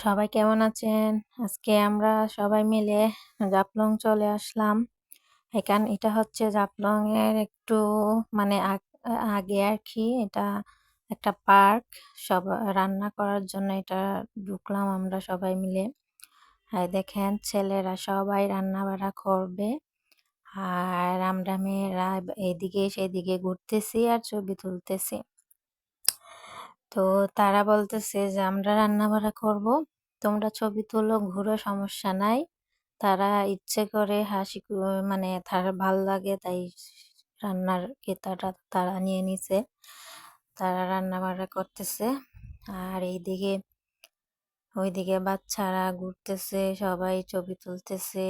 সবাই কেমন আছেন? আজকে আমরা সবাই মিলে জাফলং চলে আসলাম। এটা হচ্ছে জাফলং এর একটু মানে আগে আর কি। এটা একটা পার্ক। সব রান্না করার জন্য এটা ঢুকলাম আমরা সবাই মিলে। দেখেন ছেলেরা সবাই রান্না বাড়া করবে আর আমরা মেয়েরা এদিকে সেদিকে ঘুরতেছি আর ছবি তুলতেছি। তো তারা বলতেছে যে আমরা রান্না বাড়া করব, তোমরা ছবি তুলো, ঘুরো, সমস্যা নাই। তারা ইচ্ছে করে মানে তার ভাল লাগে তাই রান্নার কেতাটা তারা নিয়ে নিছে। তারা রান্না বাড়া করতেছে আর ওইদিকে বাচ্চারা ঘুরতেছে, সবাই ছবি তুলতেছে।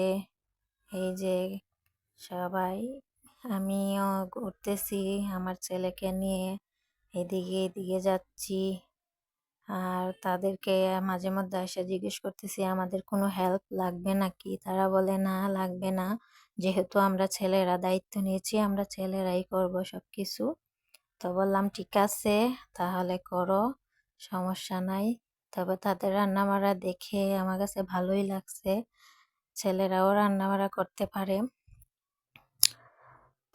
এই যে সবাই, আমিও ঘুরতেছি আমার ছেলেকে নিয়ে, এদিকে যাচ্ছি। আর তাদেরকে মাঝে মধ্যে এসে জিজ্ঞেস করতেছি আমাদের কোনো হেল্প লাগবে নাকি। তারা বলে না, লাগবে না, যেহেতু আমরা ছেলেরা দায়িত্ব নিয়েছি, আমরা ছেলেরাই করব সবকিছু। তো বললাম ঠিক আছে, তাহলে করো, সমস্যা নাই। তবে তাদের রান্নাবাড়া দেখে আমার কাছে ভালোই লাগছে, ছেলেরাও রান্নাবাড়া করতে পারে।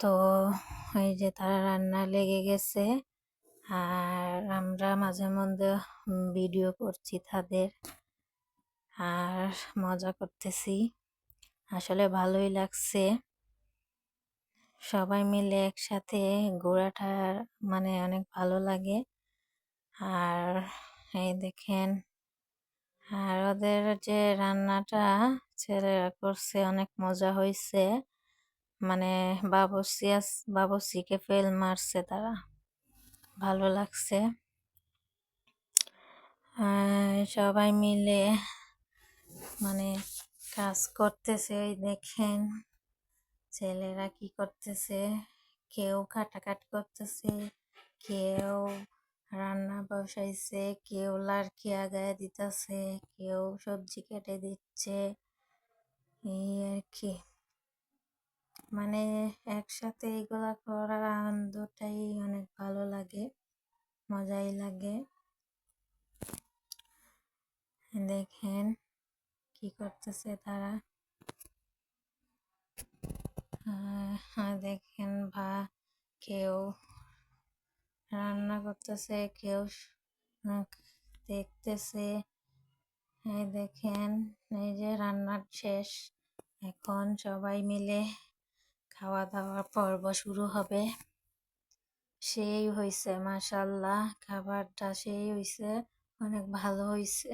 তো এই যে তারা রান্না লেগে গেছে আর আমরা মাঝে মধ্যে ভিডিও করছি তাদের আর মজা করতেছি। আসলে ভালোই লাগছে সবাই মিলে একসাথে ঘোরাটা, মানে অনেক ভালো লাগে। আর এই দেখেন, আর ওদের যে রান্নাটা ছেলেরা করছে অনেক মজা হয়েছে। মানে বাবুর্চিকে ফেল মারছে তারা, ভালো লাগছে। সবাই মিলে মানে কাজ করতেছে। ওই দেখেন ছেলেরা কি করতেছে, কেউ কাটাকাটি করতেছে, কেউ রান্না বসাইছে, কেউ লাড়কি আগায় দিতেছে, কেউ সবজি কেটে দিচ্ছে, এই আর কি। মানে একসাথে এগুলা করার আনন্দটাই অনেক ভালো লাগে, মজাই লাগে। দেখেন কি করতেছে তারা। দেখেন কেউ রান্না করতেছে, কেউ দেখতেছে। এই দেখেন, এই যে রান্নার শেষ, এখন সবাই মিলে খাওয়া দাওয়ার পর্ব শুরু হবে। সেই হইছে, মাশাআল্লাহ, খাবারটা সেই হইছে, অনেক ভালো হইছে।